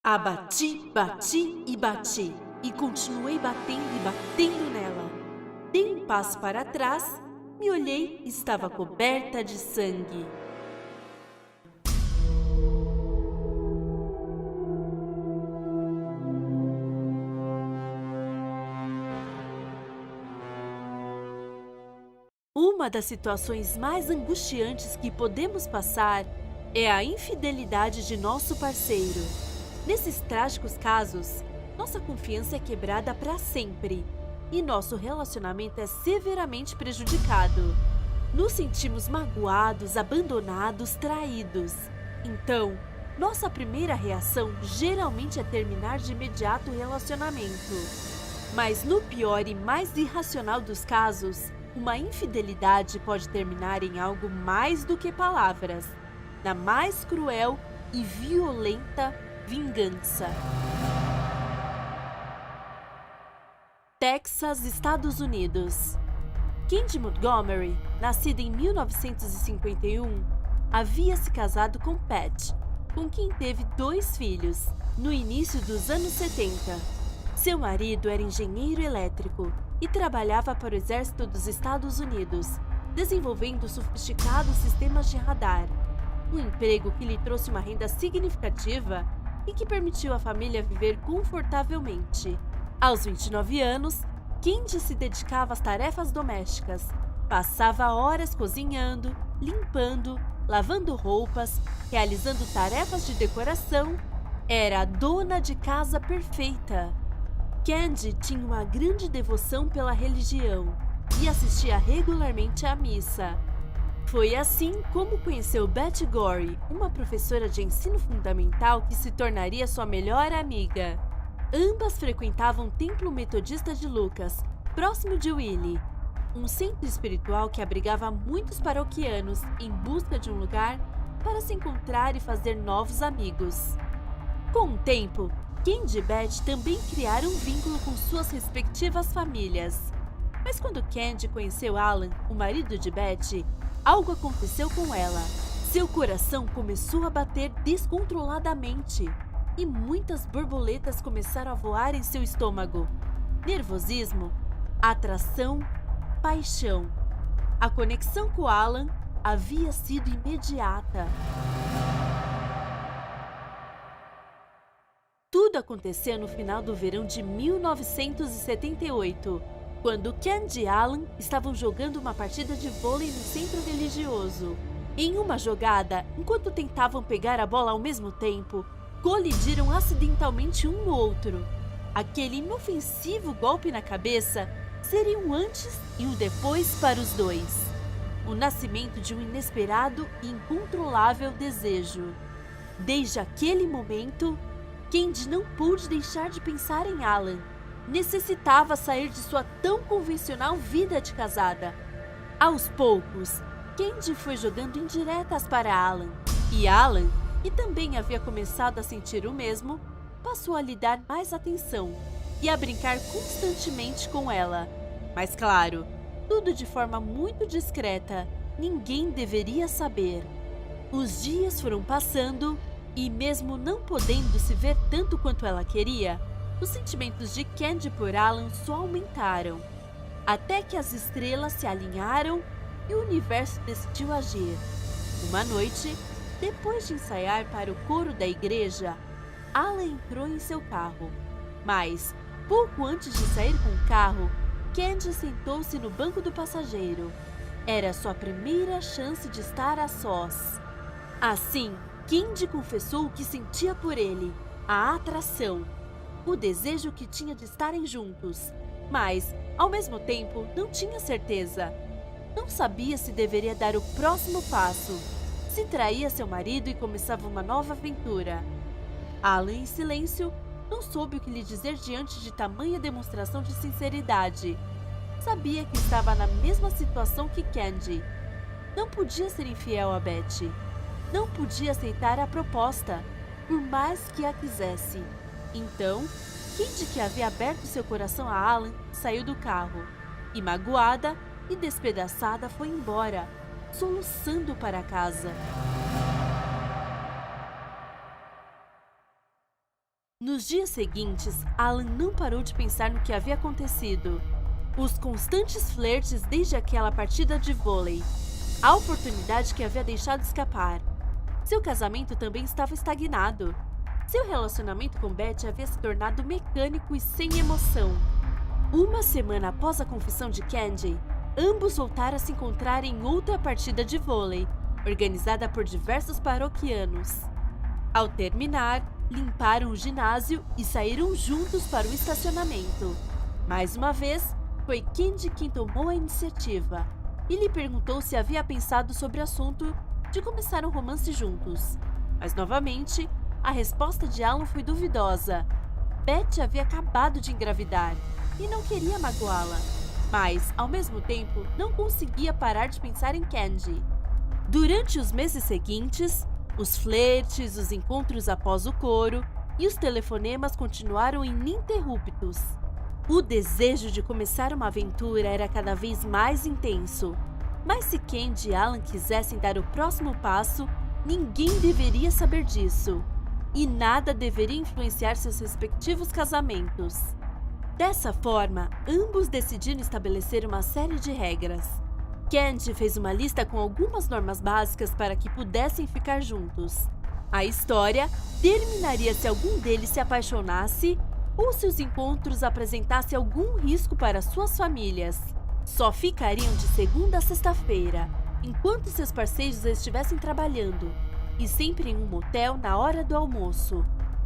Abati, bati e continuei batendo e batendo nela. Dei um passo para trás, me olhei e estava coberta de sangue. Uma das situações mais angustiantes que podemos passar é a infidelidade de nosso parceiro. Nesses trágicos casos, nossa confiança é quebrada para sempre e nosso relacionamento é severamente prejudicado. Nos sentimos magoados, abandonados, traídos. Então, nossa primeira reação geralmente é terminar de imediato o relacionamento. Mas no pior e mais irracional dos casos, uma infidelidade pode terminar em algo mais do que palavras, na mais cruel e violenta vingança. Texas, Estados Unidos. Candy Montgomery, nascida em 1951, havia se casado com Pat, com quem teve 2 filhos, no início dos anos 70. Seu marido era engenheiro elétrico e trabalhava para o Exército dos Estados Unidos, desenvolvendo sofisticados sistemas de radar. Um emprego que lhe trouxe uma renda significativa e que permitiu à família viver confortavelmente. Aos 29 anos, Candy se dedicava às tarefas domésticas. Passava horas cozinhando, limpando, lavando roupas, realizando tarefas de decoração. Era a dona de casa perfeita. Candy tinha uma grande devoção pela religião e assistia regularmente à missa. Foi assim como conheceu Betty Gorey, uma professora de ensino fundamental que se tornaria sua melhor amiga. Ambas frequentavam o Templo Metodista de Lucas, próximo de Willie, um centro espiritual que abrigava muitos paroquianos em busca de um lugar para se encontrar e fazer novos amigos. Com o tempo, Candy e Betty também criaram um vínculo com suas respectivas famílias. Mas quando Candy conheceu Alan, o marido de Betty, algo aconteceu com ela. Seu coração começou a bater descontroladamente e muitas borboletas começaram a voar em seu estômago. Nervosismo, atração, paixão. A conexão com Alan havia sido imediata. Tudo aconteceu no final do verão de 1978, quando Candy e Alan estavam jogando uma partida de vôlei no centro religioso. Em uma jogada, enquanto tentavam pegar a bola ao mesmo tempo, colidiram acidentalmente um no outro. Aquele inofensivo golpe na cabeça seria um antes e um depois para os dois. O nascimento de um inesperado e incontrolável desejo. Desde aquele momento, Candy não pôde deixar de pensar em Alan. Necessitava sair de sua tão convencional vida de casada. Aos poucos, Candy foi jogando indiretas para Alan. E Alan, que também havia começado a sentir o mesmo, passou a lhe dar mais atenção e a brincar constantemente com ela. Mas claro, tudo de forma muito discreta, ninguém deveria saber. Os dias foram passando e mesmo não podendo se ver tanto quanto ela queria, os sentimentos de Candy por Alan só aumentaram. Até que as estrelas se alinharam e o universo decidiu agir. Uma noite, depois de ensaiar para o coro da igreja, Alan entrou em seu carro. Mas, pouco antes de sair com o carro, Candy sentou-se no banco do passageiro. Era sua primeira chance de estar a sós. Assim, Candy confessou o que sentia por ele, a atração, o desejo que tinha de estarem juntos, mas, ao mesmo tempo, não tinha certeza. Não sabia se deveria dar o próximo passo, se traía seu marido e começava uma nova aventura. Alan, em silêncio, não soube o que lhe dizer diante de tamanha demonstração de sinceridade. Sabia que estava na mesma situação que Candy. Não podia ser infiel a Betty. Não podia aceitar a proposta, por mais que a quisesse. Então, Candy, que havia aberto seu coração a Alan, saiu do carro. E magoada e despedaçada foi embora, soluçando para casa. Nos dias seguintes, Alan não parou de pensar no que havia acontecido. Os constantes flertes desde aquela partida de vôlei. A oportunidade que havia deixado escapar. Seu casamento também estava estagnado. Seu relacionamento com Beth havia se tornado mecânico e sem emoção. Uma semana após a confissão de Candy, ambos voltaram a se encontrar em outra partida de vôlei, organizada por diversos paroquianos. Ao terminar, limparam o ginásio e saíram juntos para o estacionamento. Mais uma vez, foi Candy quem tomou a iniciativa e lhe perguntou se havia pensado sobre o assunto de começar um romance juntos. Mas novamente, a resposta de Alan foi duvidosa. Beth havia acabado de engravidar e não queria magoá-la, mas, ao mesmo tempo, não conseguia parar de pensar em Candy. Durante os meses seguintes, os flertes, os encontros após o coro e os telefonemas continuaram ininterruptos. O desejo de começar uma aventura era cada vez mais intenso. Mas se Candy e Alan quisessem dar o próximo passo, ninguém deveria saber disso. E nada deveria influenciar seus respectivos casamentos. Dessa forma, ambos decidiram estabelecer uma série de regras. Candy fez uma lista com algumas normas básicas para que pudessem ficar juntos. A história terminaria se algum deles se apaixonasse ou se os encontros apresentassem algum risco para suas famílias. Só ficariam de segunda a sexta-feira, enquanto seus parceiros estivessem trabalhando, e sempre em um motel na hora do almoço.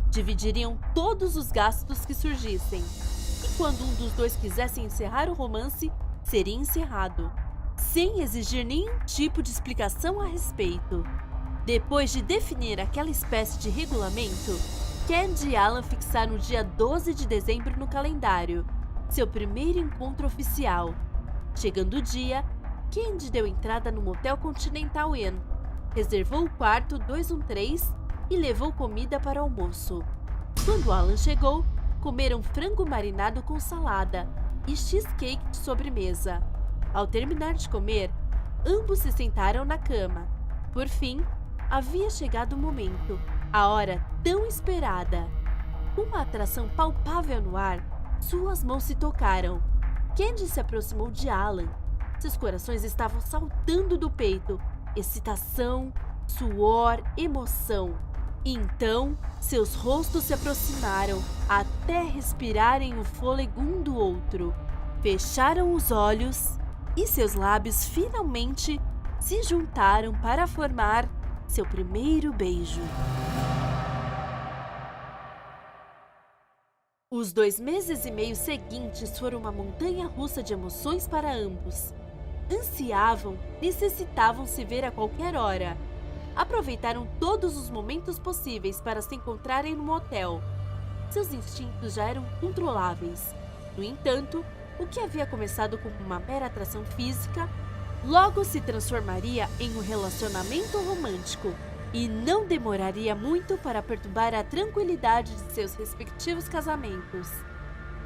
Dividiriam todos os gastos que surgissem, e quando um dos dois quisesse encerrar o romance, seria encerrado, sem exigir nenhum tipo de explicação a respeito. Depois de definir aquela espécie de regulamento, Candy e Alan fixaram o dia 12 de dezembro no calendário, seu primeiro encontro oficial. Chegando o dia, Candy deu entrada no Motel Continental Inn, reservou o quarto 213 e levou comida para o almoço. Quando Alan chegou, comeram frango marinado com salada e cheesecake de sobremesa. Ao terminar de comer, ambos se sentaram na cama. Por fim, havia chegado o momento, a hora tão esperada. Com uma atração palpável no ar, suas mãos se tocaram. Candy se aproximou de Alan. Seus corações estavam saltando do peito. Excitação, suor, emoção. E então, seus rostos se aproximaram até respirarem o fôlego um do outro. Fecharam os olhos e seus lábios finalmente se juntaram para formar seu primeiro beijo. Os 2 meses e meio seguintes foram uma montanha-russa de emoções para ambos. Ansiavam, necessitavam se ver a qualquer hora. Aproveitaram todos os momentos possíveis para se encontrarem no motel. Seus instintos já eram controláveis. No entanto, o que havia começado como uma mera atração física, logo se transformaria em um relacionamento romântico e não demoraria muito para perturbar a tranquilidade de seus respectivos casamentos.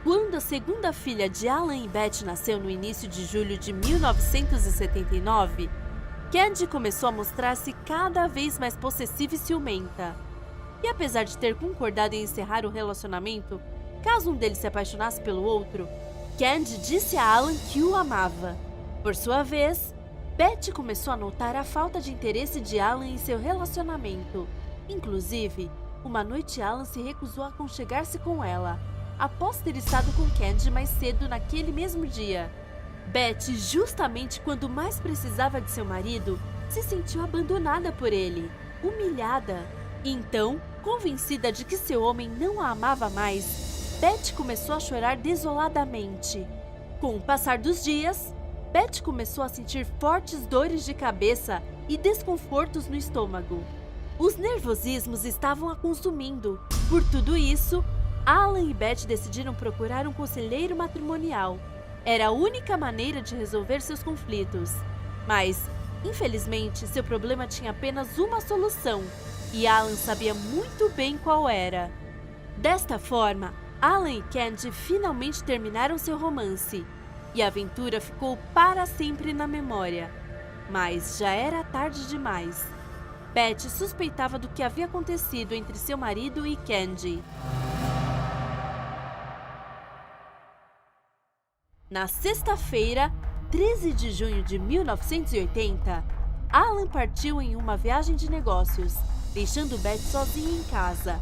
Quando a segunda filha de Alan e Beth nasceu no início de julho de 1979, Candy começou a mostrar-se cada vez mais possessiva e ciumenta. E apesar de ter concordado em encerrar o relacionamento, caso um deles se apaixonasse pelo outro, Candy disse a Alan que o amava. Por sua vez, Beth começou a notar a falta de interesse de Alan em seu relacionamento. Inclusive, uma noite Alan se recusou a aconchegar-se com ela, após ter estado com Candy mais cedo naquele mesmo dia. Beth, justamente quando mais precisava de seu marido, se sentiu abandonada por ele, humilhada. Então, convencida de que seu homem não a amava mais, Beth começou a chorar desoladamente. Com o passar dos dias, Beth começou a sentir fortes dores de cabeça e desconfortos no estômago. Os nervosismos estavam a consumindo. Por tudo isso, Alan e Beth decidiram procurar um conselheiro matrimonial. Era a única maneira de resolver seus conflitos. Mas, infelizmente, seu problema tinha apenas uma solução, e Alan sabia muito bem qual era. Desta forma, Alan e Candy finalmente terminaram seu romance, e a aventura ficou para sempre na memória. Mas já era tarde demais. Beth suspeitava do que havia acontecido entre seu marido e Candy. Na sexta-feira, 13 de junho de 1980, Alan partiu em uma viagem de negócios, deixando Beth sozinha em casa.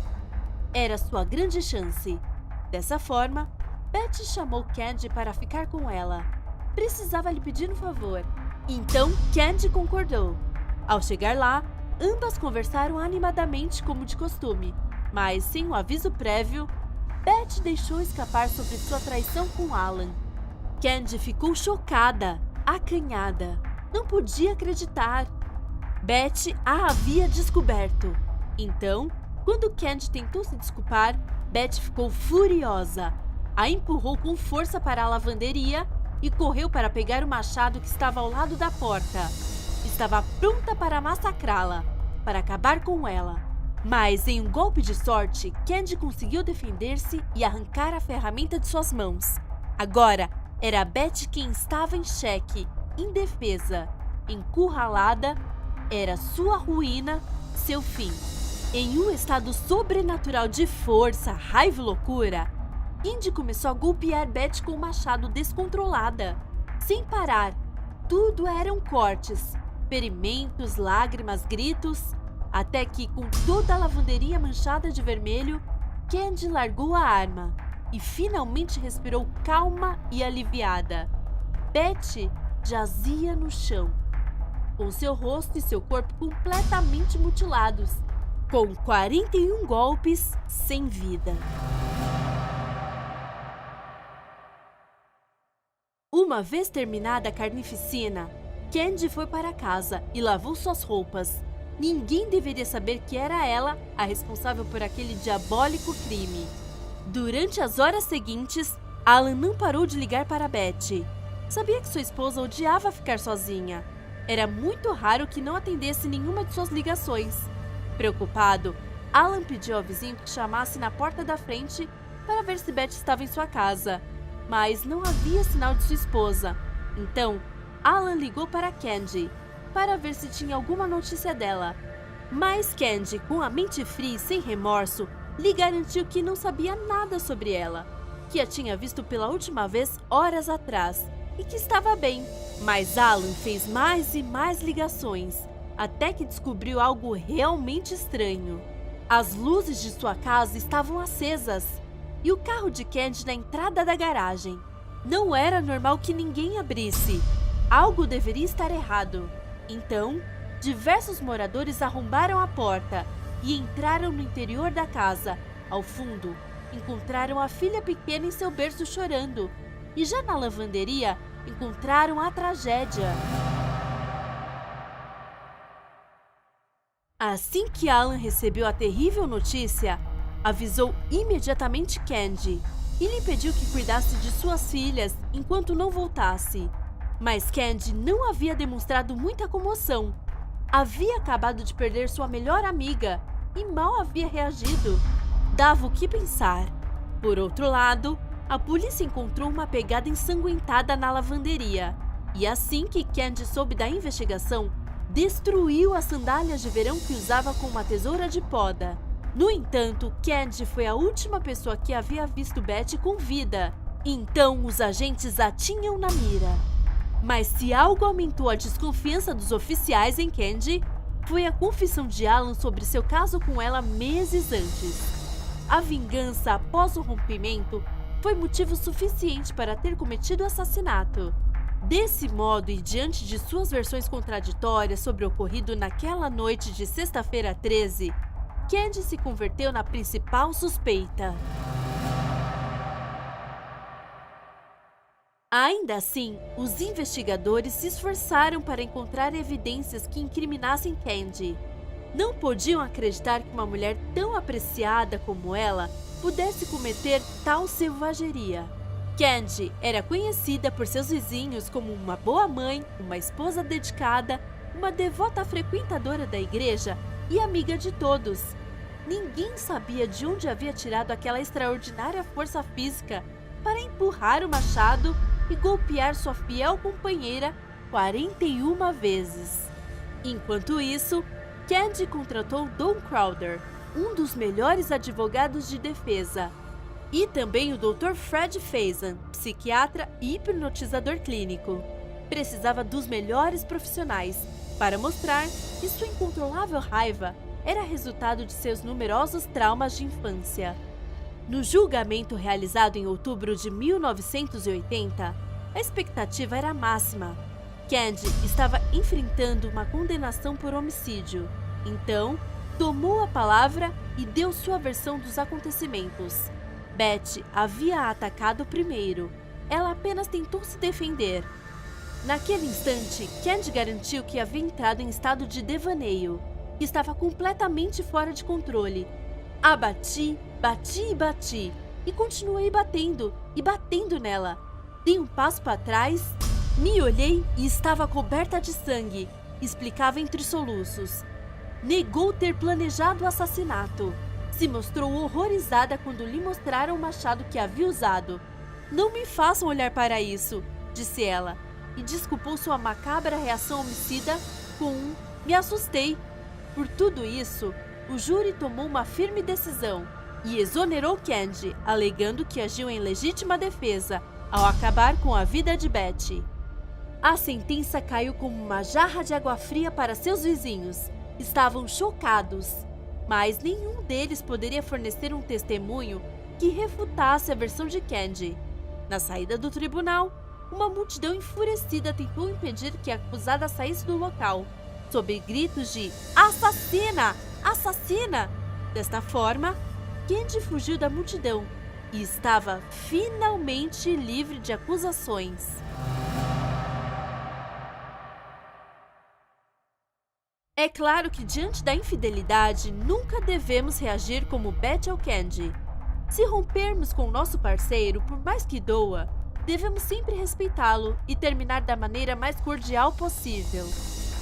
Era sua grande chance. Dessa forma, Beth chamou Candy para ficar com ela. Precisava lhe pedir um favor. Então, Candy concordou. Ao chegar lá, ambas conversaram animadamente como de costume, mas sem um aviso prévio, Beth deixou escapar sobre sua traição com Alan. Candy ficou chocada, acanhada. Não podia acreditar. Beth a havia descoberto. Então, quando Candy tentou se desculpar, Beth ficou furiosa. A empurrou com força para a lavanderia e correu para pegar o machado que estava ao lado da porta. Estava pronta para massacrá-la, para acabar com ela. Mas, em um golpe de sorte, Candy conseguiu defender-se e arrancar a ferramenta de suas mãos. Agora, era Beth quem estava em xeque, indefesa, encurralada. Era sua ruína, seu fim. Em um estado sobrenatural de força, raiva e loucura, Candy começou a golpear Beth com o machado descontrolada. Sem parar, tudo eram cortes, ferimentos, lágrimas, gritos, até que, com toda a lavanderia manchada de vermelho, Candy largou a arma e finalmente respirou calma e aliviada. Beth jazia no chão, com seu rosto e seu corpo completamente mutilados, com 41 golpes sem vida. Uma vez terminada a carnificina, Candy foi para casa e lavou suas roupas. Ninguém deveria saber que era ela a responsável por aquele diabólico crime. Durante as horas seguintes, Alan não parou de ligar para Beth. Sabia que sua esposa odiava ficar sozinha. Era muito raro que não atendesse nenhuma de suas ligações. Preocupado, Alan pediu ao vizinho que chamasse na porta da frente para ver se Beth estava em sua casa. Mas não havia sinal de sua esposa. Então, Alan ligou para Candy para ver se tinha alguma notícia dela. Mas Candy, com a mente fria e sem remorso, lhe garantiu que não sabia nada sobre ela, que a tinha visto pela última vez horas atrás e que estava bem. Mas Alan fez mais e mais ligações, até que descobriu algo realmente estranho. As luzes de sua casa estavam acesas e o carro de Candy na entrada da garagem. Não era normal que ninguém abrisse. Algo deveria estar errado. Então, diversos moradores arrombaram a porta e entraram no interior da casa. Ao fundo, encontraram a filha pequena em seu berço chorando. E já na lavanderia, encontraram a tragédia. Assim que Alan recebeu a terrível notícia, avisou imediatamente Candy e lhe pediu que cuidasse de suas filhas enquanto não voltasse. Mas Candy não havia demonstrado muita comoção. Havia acabado de perder sua melhor amiga e mal havia reagido. Dava o que pensar. Por outro lado, a polícia encontrou uma pegada ensanguentada na lavanderia. E assim que Candy soube da investigação, destruiu as sandálias de verão que usava com uma tesoura de poda. No entanto, Candy foi a última pessoa que havia visto Beth com vida. Então, os agentes a tinham na mira. Mas se algo aumentou a desconfiança dos oficiais em Candy, foi a confissão de Alan sobre seu caso com ela meses antes. A vingança após o rompimento foi motivo suficiente para ter cometido o assassinato. Desse modo, e diante de suas versões contraditórias sobre o ocorrido naquela noite de sexta-feira 13, Candy se converteu na principal suspeita. Ainda assim, os investigadores se esforçaram para encontrar evidências que incriminassem Candy. Não podiam acreditar que uma mulher tão apreciada como ela pudesse cometer tal selvageria. Candy era conhecida por seus vizinhos como uma boa mãe, uma esposa dedicada, uma devota frequentadora da igreja e amiga de todos. Ninguém sabia de onde havia tirado aquela extraordinária força física para empurrar o machado e golpear sua fiel companheira 41 vezes. Enquanto isso, Candy contratou Don Crowder, um dos melhores advogados de defesa. E também o Dr. Fred Faison, psiquiatra e hipnotizador clínico. Precisava dos melhores profissionais para mostrar que sua incontrolável raiva era resultado de seus numerosos traumas de infância. No julgamento realizado em outubro de 1980, a expectativa era máxima. Candy estava enfrentando uma condenação por homicídio. Então, tomou a palavra e deu sua versão dos acontecimentos. Beth havia atacado primeiro. Ela apenas tentou se defender. Naquele instante, Candy garantiu que havia entrado em estado de devaneio, que estava completamente fora de controle. A bati, bati e bati, e continuei batendo e batendo nela. Dei um passo para trás, me olhei e estava coberta de sangue, explicava entre soluços. Negou ter planejado o assassinato. Se mostrou horrorizada quando lhe mostraram o machado que havia usado. Não me façam olhar para isso, disse ela, e desculpou sua macabra reação homicida com um "me assustei". Por tudo isso, o júri tomou uma firme decisão e exonerou Candy, alegando que agiu em legítima defesa ao acabar com a vida de Beth. A sentença caiu como uma jarra de água fria para seus vizinhos. Estavam chocados, mas nenhum deles poderia fornecer um testemunho que refutasse a versão de Candy. Na saída do tribunal, uma multidão enfurecida tentou impedir que a acusada saísse do local, sob gritos de "Assassina! Assassina!". Desta forma, Candy fugiu da multidão e estava finalmente livre de acusações. É claro que diante da infidelidade, nunca devemos reagir como Beth ou Candy. Se rompermos com o nosso parceiro, por mais que doa, devemos sempre respeitá-lo e terminar da maneira mais cordial possível.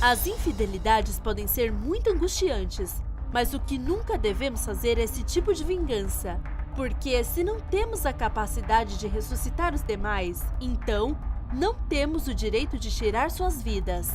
As infidelidades podem ser muito angustiantes, mas o que nunca devemos fazer é esse tipo de vingança. Porque se não temos a capacidade de ressuscitar os demais, então não temos o direito de tirar suas vidas.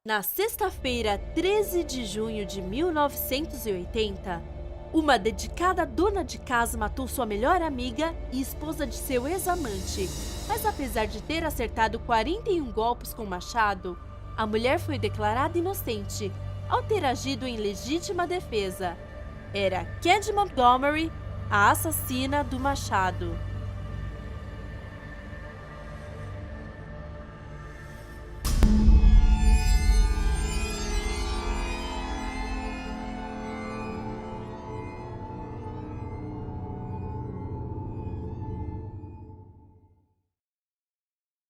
Na sexta-feira, 13 de junho de 1980, uma dedicada dona de casa matou sua melhor amiga e esposa de seu ex-amante. Mas apesar de ter acertado 41 golpes com o machado, a mulher foi declarada inocente ao ter agido em legítima defesa. Era Candy Montgomery, a assassina do machado.